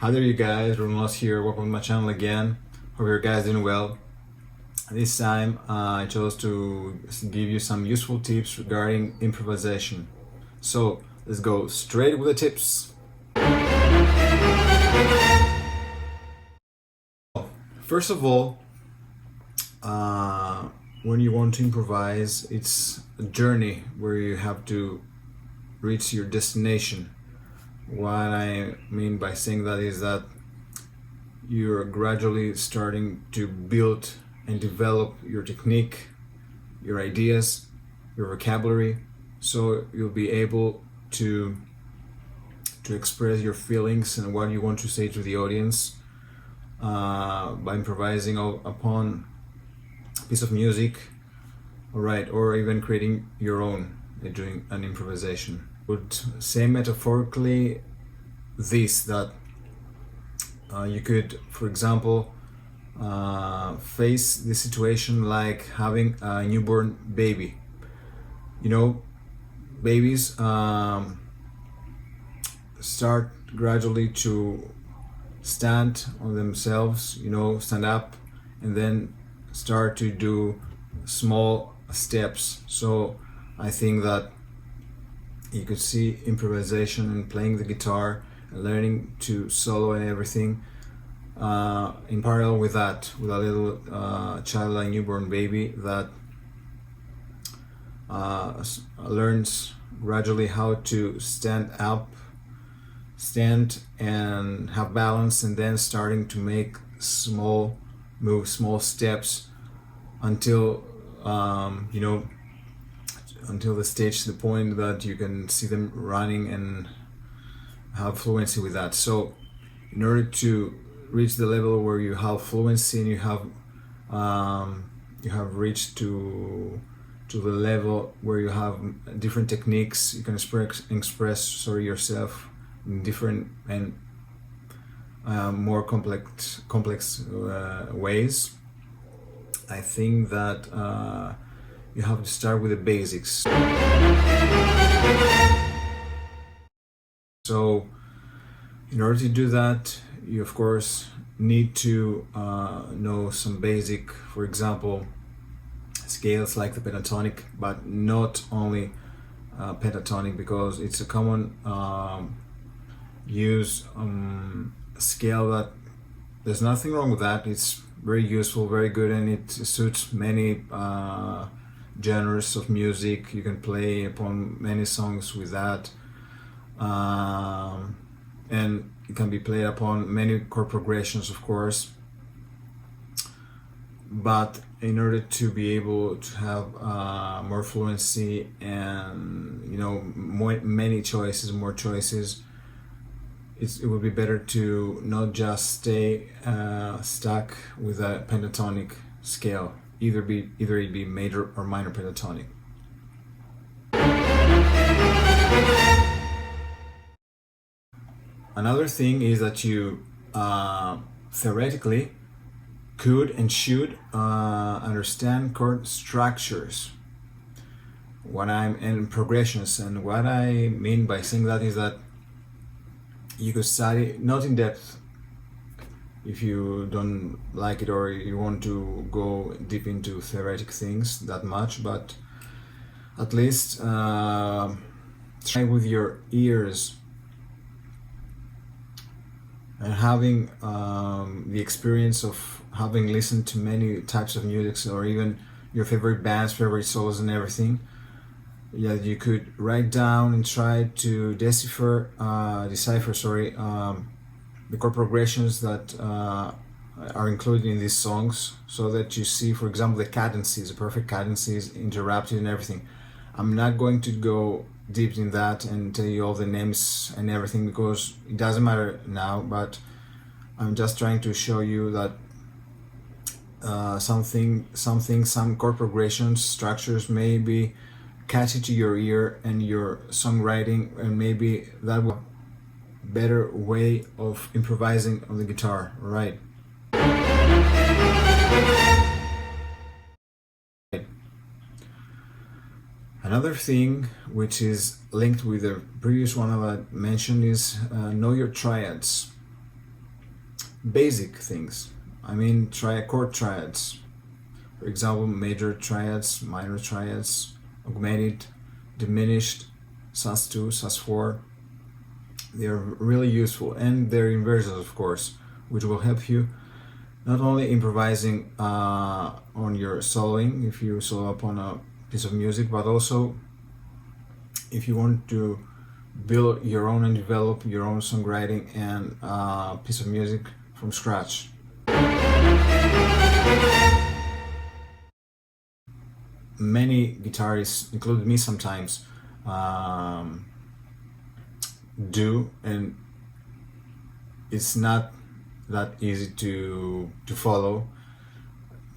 Hi there you guys, Romulos here, welcome to my channel again. Hope you guys doing well. This time I chose to give you some useful tips regarding improvisation. So let's go straight with the tips. First of all, when you want to improvise, it's a journey where you have to reach your destination. What I mean by saying that is that you're gradually starting to build and develop your technique, your ideas, your vocabulary, so you'll be able to express your feelings and what you want to say to the audience by improvising upon a piece of music, or even creating your own, doing an improvisation. Would say metaphorically that you could, for example, face the situation like having a newborn baby. You know, babies start gradually to stand on themselves, stand up, and then start to do small steps. So I think that you could see improvisation and playing the guitar and learning to solo and everything in parallel with that, with a little child, like newborn baby that learns gradually how to stand and have balance, and then starting to make small moves, small steps until until the point that you can see them running and have fluency with that. So in order to reach the level where you have fluency and you have reached to the level where you have different techniques, you can express yourself in different and more complex ways. I think that you have to start with the basics. So in order to do that, you of course need to know some basic, for example, scales like the pentatonic, but not only pentatonic, because it's a common use scale that there's nothing wrong with that. It's very useful, very good, and it suits many genres of music. You can play upon many songs with that, and it can be played upon many chord progressions, of course. But in order to be able to have more fluency and more choices, it would be better to not just stay stuck with a pentatonic scale. Either it be major or minor pentatonic. Another thing is that you theoretically could and should understand chord structures, and progressions. And what I mean by saying that is that you could study, not in depth if you don't like it or you want to go deep into theoretic things that much, but at least try with your ears and having the experience of having listened to many types of music, or even your favorite bands, favorite solos and everything. Yeah, you could write down and try to decipher the chord progressions that are included in these songs, so that you see, for example, the cadences, the perfect cadences, interrupted and everything. I'm not going to go deep in that and tell you all the names and everything, because it doesn't matter now, but I'm just trying to show you that some chord progressions, structures may be catchy to your ear and your songwriting, and maybe that will be a better way of improvising on the guitar, right? Another thing which is linked with the previous one I mentioned is know your triads. basic things. I mean, chord triads. For example, major triads, minor triads, augmented, diminished, sus2, sus4. They are really useful, and their inversions, of course, which will help you not only improvising on your soloing, if you solo upon a piece of music, but also if you want to build your own and develop your own songwriting and piece of music from scratch. Many guitarists, including me sometimes, do, and it's not that easy to follow,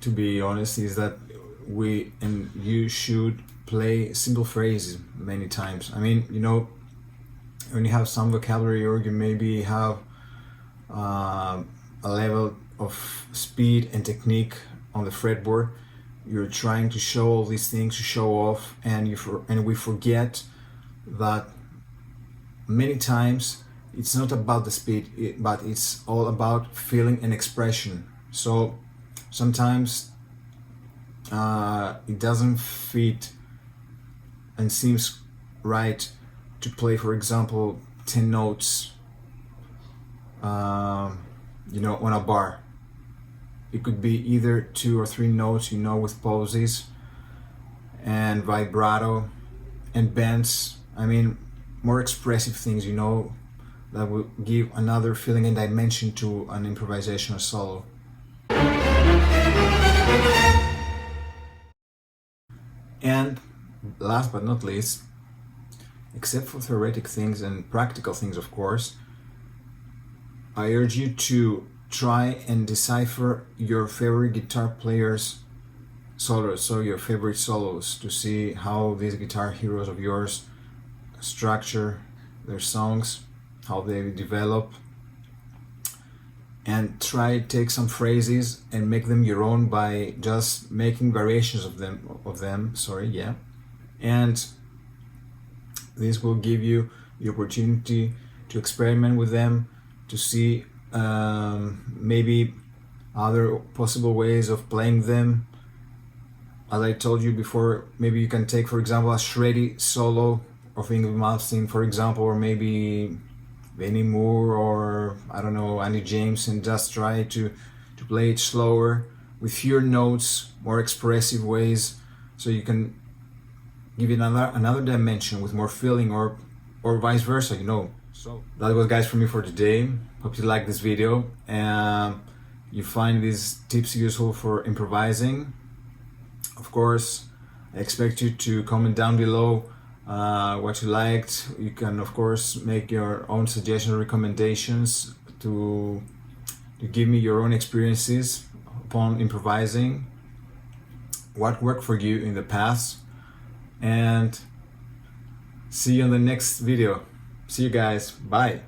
to be honest. Is that you should play simple phrases many times. I mean, you know, when you have some vocabulary, or you maybe have a level of speed and technique on the fretboard, you're trying to show all these things, to show off, and we forget that many times it's not about the speed, but it's all about feeling and expression. So sometimes it doesn't fit and seems right to play, for example, 10 notes you know, on a bar. It could be either 2 or 3 notes, you know, with pauses and vibrato and bends. I mean, more expressive things, you know, that will give another feeling and dimension to an improvisation or solo. And last but not least, except for theoretic things and practical things, of course, I urge you to try and decipher your favorite guitar players' solos, so your favorite solos, to see how these guitar heroes of yours structure their songs, how they develop, and try to take some phrases and make them your own by just making variations of them. And this will give you the opportunity to experiment with them, to see maybe other possible ways of playing them. As I told you before, maybe you can take, for example, a shreddy solo of Ingrid Malmsteen, for example, or maybe Benny Moore, or I don't know, Andy James, and just try to play it slower with fewer notes, more expressive ways, so you can give it another dimension with more feeling, or vice versa, you know. So that was, guys, for me for today. Hope you like this video and you find these tips useful for improvising. Of course, I expect you to comment down below what you liked. You can, of course, make your own suggestions or recommendations to give me your own experiences upon improvising, what worked for you in the past, and see you in the next video. See you guys. Bye.